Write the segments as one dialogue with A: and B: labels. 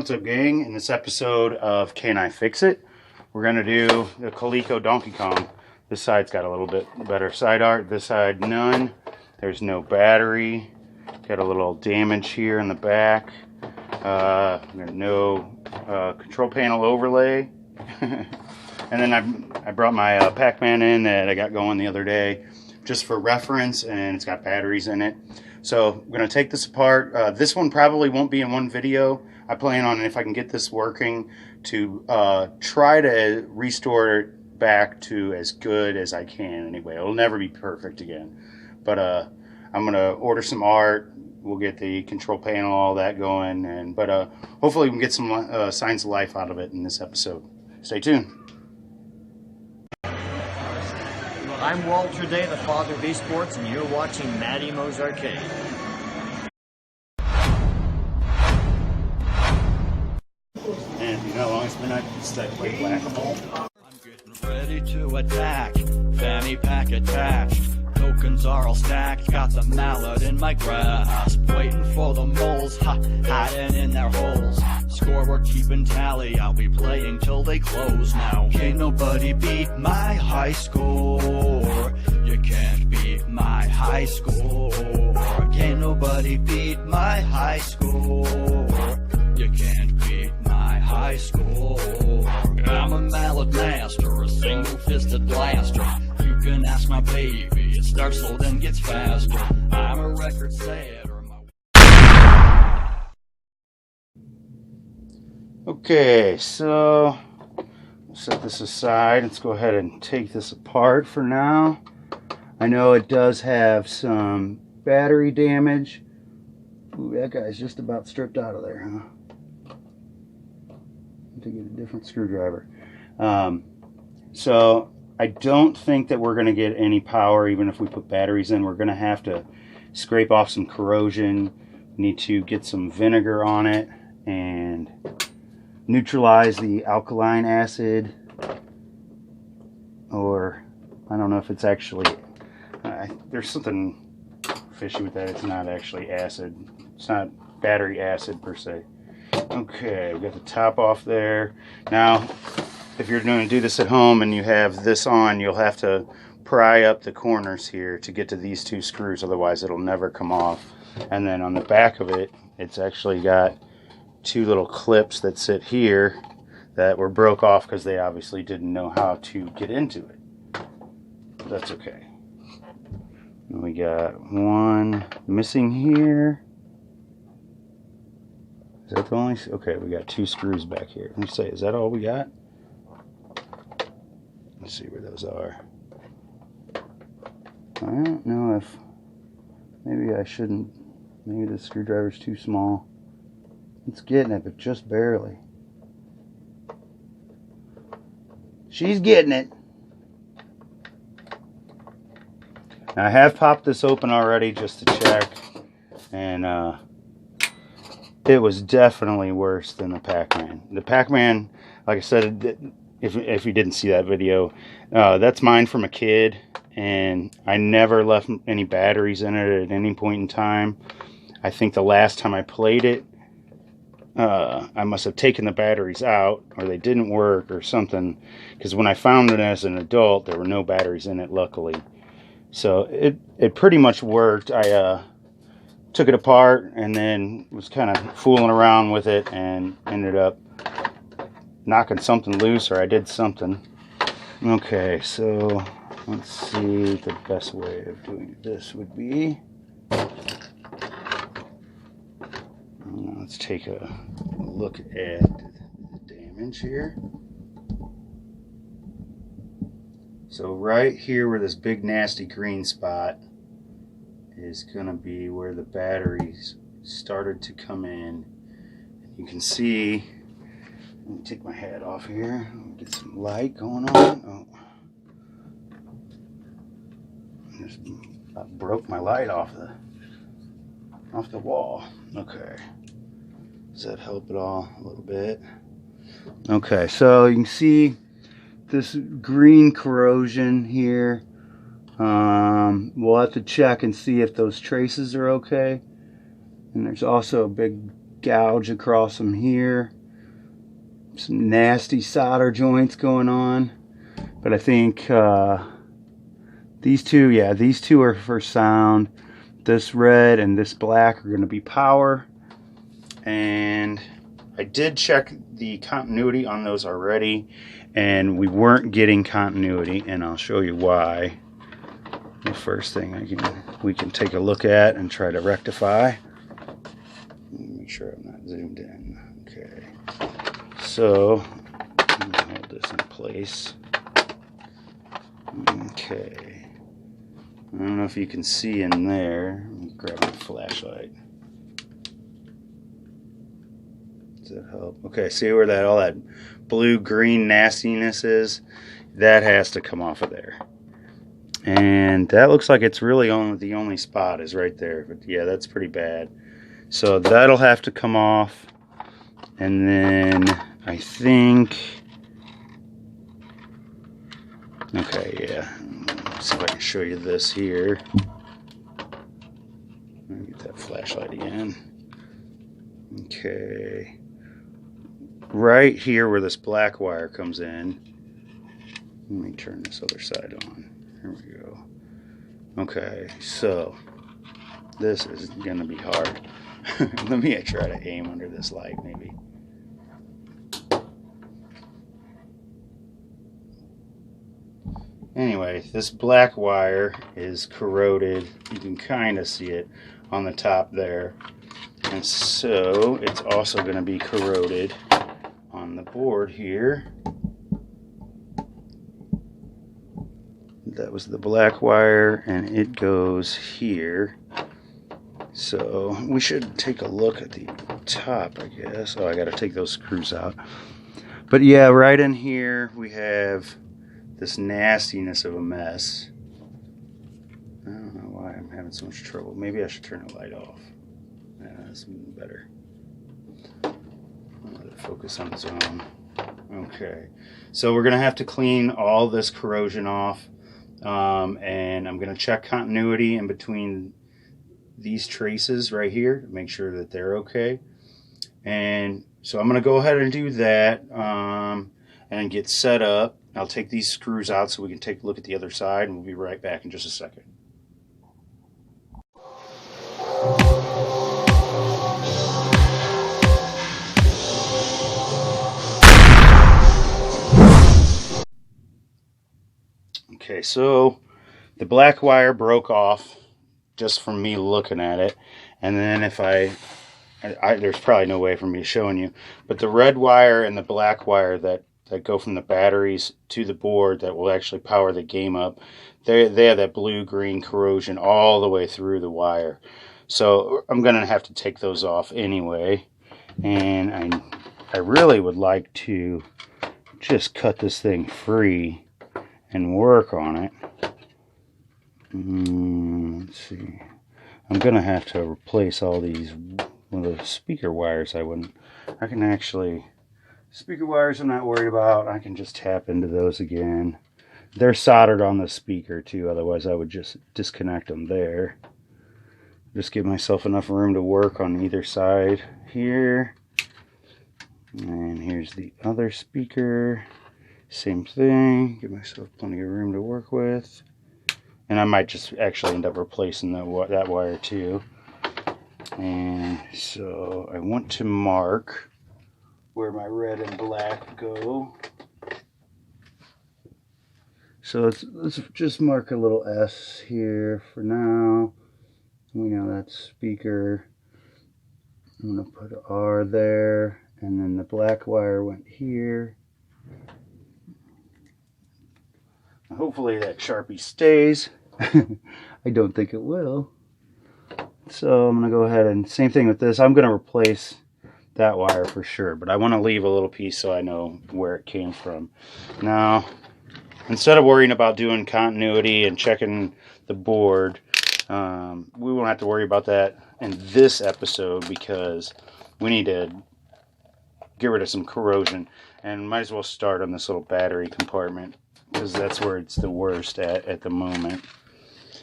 A: What's up, gang? In this episode of Can I Fix It, we're going to do the Coleco Donkey Kong. This side's got a little bit better side art. This side, none. There's no battery. Got a little damage here in the back. Got no control panel overlay. And then I brought my Pac-Man in that I got going the other day just for reference, and it's got batteries in it. So I'm going to take this apart. This one probably won't be in one video. I plan on, if I can get this working, to try to restore it back to as good as I can anyway. It'll never be perfect again. But I'm going to order some art. We'll get the control panel, all that going. But hopefully we can get some signs of life out of it in this episode. Stay tuned.
B: I'm Walter Day, the father of esports, and you're watching Matty Mo's Arcade.
A: And you know how long it's been since I played Whac-A-Mole?
C: I'm getting ready to attack, fanny pack attached. Tokens are all stacked, got the mallet in my grasp. Waiting for the moles, hiding in their holes. Scoreboard keeping tally, I'll be playing till they close now. Can't nobody beat my high score. You can't beat my high score. Can't nobody beat my high score. You can't beat my high score. I'm a mallet master, a single-fisted blaster. You can ask my baby, it starts slow then gets faster. I'm a record setter.
A: Okay, so set this aside. Let's go ahead and take this apart for now. I know it does have some battery damage. Ooh, that guy's just about stripped out of there, huh? To get a different screwdriver. So I don't think that we're going to get any power even if we put batteries in. We're going to have to scrape off some corrosion. We need to get some vinegar on it and neutralize the alkaline acid, or I don't know if it's actually there's something fishy with that. It's not actually acid. It's not battery acid per se. Okay, we got the top off there. Now, if you're going to do this at home and you have this on, you'll have to pry up the corners here to get to these two screws, otherwise it'll never come off. And then on the back of it, it's actually got two little clips that sit here that were broke off because they obviously didn't know how to get into it. That's okay. And we got one missing here. Is that the only? Okay, we got two screws back here. Let me say, is that all we got? Let's see where those are. I don't know if maybe I shouldn't. Maybe the screwdriver's too small. It's getting it, but just barely. She's getting it. Now, I have popped this open already just to check, and it was definitely worse than the Pac-Man. The Pac-Man, like I said, if you didn't see that video, that's mine from a kid, and I never left any batteries in it at any point in time. I think the last time I played it, I must have taken the batteries out, or they didn't work or something, because when I found it as an adult, there were no batteries in it, luckily. So it pretty much worked. I took it apart and then was kind of fooling around with it and ended up knocking something loose, or I did something. Okay, so let's see what the best way of doing this would be. Let's take a look at the damage here. So right here where this big nasty green spot is going to be where the batteries started to come in. You can see, let me take my hat off here, get some light going on. Oh. Just about broke my light off the wall. Okay. Does that help at all? A little bit. Okay, so you can see this green corrosion here. We'll have to check and see if those traces are okay. And there's also a big gouge across them here. Some nasty solder joints going on. But I think these two are for sound. This red and this black are going to be power. And I did check the continuity on those already, and we weren't getting continuity, and I'll show you why. The first thing we can take a look at and try to rectify. Make sure I'm not zoomed in. Okay. So I'm gonna hold this in place. Okay. I don't know if you can see in there. Let me grab my flashlight. Does that help? Okay, see where all that blue-green nastiness is? That has to come off of there. And that looks like it's really the only spot is right there. But yeah, that's pretty bad. So that'll have to come off. And then I think... Okay, yeah. Let's see if I can show you this here. Let me get that flashlight again. Okay. Right here where this black wire comes in. Let me turn this other side on. Here we go. Okay, so this is gonna be hard. Let me try to aim under this light, maybe. Anyway, this black wire is corroded. You can kind of see it on the top there. And so it's also going to be corroded on the board here. That was the black wire, and it goes here. So we should take a look at the top, I guess. Oh, I got to take those screws out. But yeah, right in here we have this nastiness of a mess. I don't know why I'm having so much trouble. Maybe I should turn the light off. Yeah, that's better. I'll let it focus on its own. Okay, so we're gonna have to clean all this corrosion off, and I'm gonna check continuity in between these traces right here to make sure that they're okay. And so I'm gonna go ahead and do that and get set up. I'll take these screws out so we can take a look at the other side, and we'll be right back in just a second. Okay, so the black wire broke off just from me looking at it, and then if there's probably no way for me showing you, but the red wire and the black wire that go from the batteries to the board that will actually power the game up, they have that blue-green corrosion all the way through the wire. So I'm going to have to take those off anyway. And I really would like to just cut this thing free and work on it. Let's see. I'm going to have to replace all these the speaker wires. I can actually... Speaker wires I'm not worried about. I can just tap into those again. They're soldered on the speaker too, otherwise I would just disconnect them there. Just give myself enough room to work on either side here. And here's the other speaker. Same thing. Give myself plenty of room to work with. And I might just actually end up replacing that wire too. And so I want to mark where my red and black go. So let's just mark a little S here for now. We know that's speaker. I'm going to put an R there, and then the black wire went here. Hopefully that Sharpie stays. I don't think it will. So I'm going to go ahead and same thing with this. I'm going to replace that wire for sure, but I want to leave a little piece so I know where it came from. Now, instead of worrying about doing continuity and checking the board, we won't have to worry about that in this episode because we need to get rid of some corrosion, and might as well start on this little battery compartment because that's where it's the worst at the moment.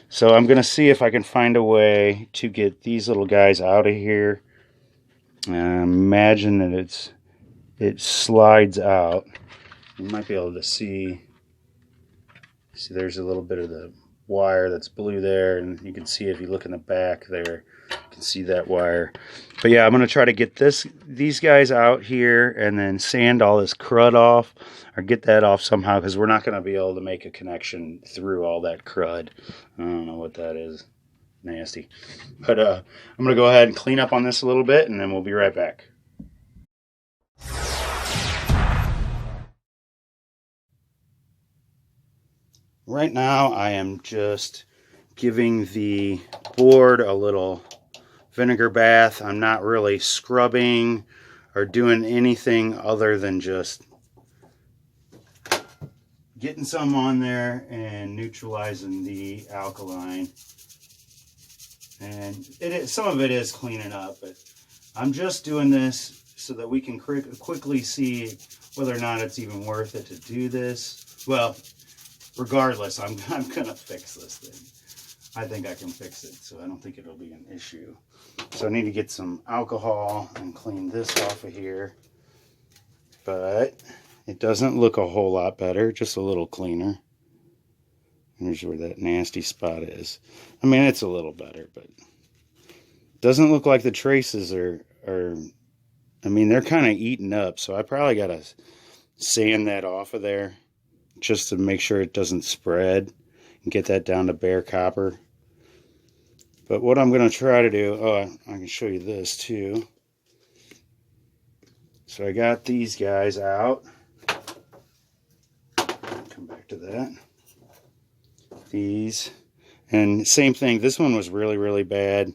A: So I'm going to see if I can find a way to get these little guys out of here. Imagine that it slides out. You might be able to see there's a little bit of the wire that's blue there, and you can see if you look in the back there, you can see that wire. But yeah, I'm going to try to get these guys out here and then sand all this crud off, or get that off somehow, because we're not going to be able to make a connection through all that crud. I don't know what that is. Nasty. But I'm going to go ahead and clean up on this a little bit, and then we'll be right back. Right now I am just giving the board a little vinegar bath. I'm not really scrubbing or doing anything other than just getting some on there and neutralizing the alkaline. And some of it is cleaning up, but I'm just doing this so that we can quickly see whether or not it's even worth it to do this. Well, regardless, I'm gonna fix this thing. I think I can fix it, so I don't think it'll be an issue. So I need to get some alcohol and clean this off of here. But it doesn't look a whole lot better, just a little cleaner. Here's where that nasty spot is. I mean, it's a little better, but doesn't look like the traces are I mean, they're kind of eaten up, so I probably got to sand that off of there just to make sure it doesn't spread and get that down to bare copper. But what I'm going to try to do, I can show you this too. So I got these guys out. Come back to that. These, and same thing, this one was really bad.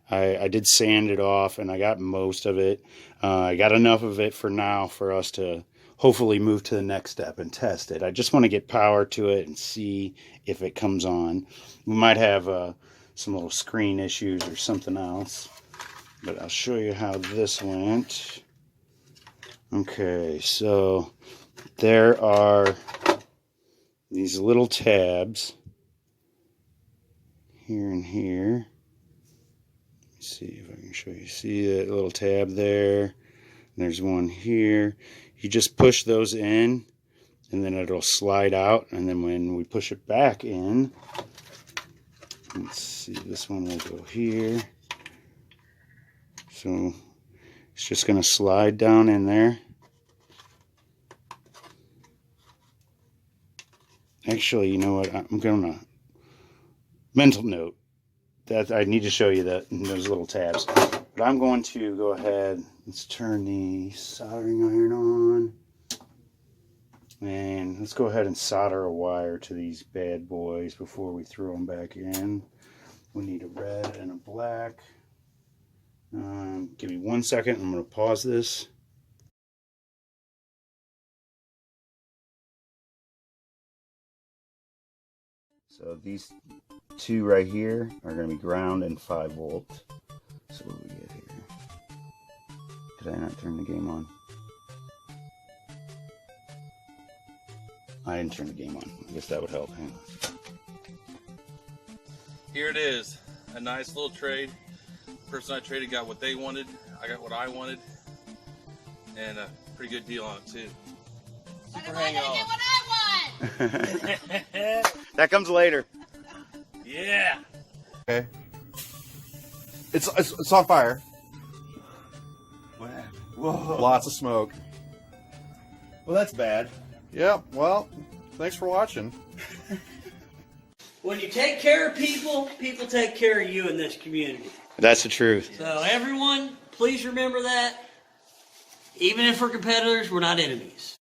A: I did sand it off and I got most of it. I got enough of it for now for us to hopefully move to the next step and test it. I just want to get power to it and see if it comes on. We might have some little screen issues or something else, but I'll show you how this went. Okay, so there are these little tabs here and here. Let's see if I can show you. See that little tab there? There's one here. You just push those in and then it'll slide out, and then when we push it back in, let's see, this one will go here. So it's just going to slide down in there. Actually, you know what? I'm going to mental note that I need to show you those little tabs. But I'm going to go ahead. Let's turn the soldering iron on. And let's go ahead and solder a wire to these bad boys before we throw them back in. We need a red and a black. Give me 1 second. I'm going to pause this. So these two right here are going to be ground and 5 volt. So what do we get here? Did I not turn the game on? I didn't turn the game on. I guess that would help. Hang on.
D: Here it is. A nice little trade. The person I traded got what they wanted. I got what I wanted. And a pretty good deal on it too.
E: Super hang on. Get what I want.
A: That comes later.
D: Yeah.
F: Okay. It's on fire.
A: Whoa.
F: Lots of smoke.
A: Well, that's bad.
F: Yeah, well, thanks for watching.
G: When you take care of people, people take care of you in this community.
A: That's the truth.
G: So everyone, please remember that. Even if we're competitors, we're not enemies.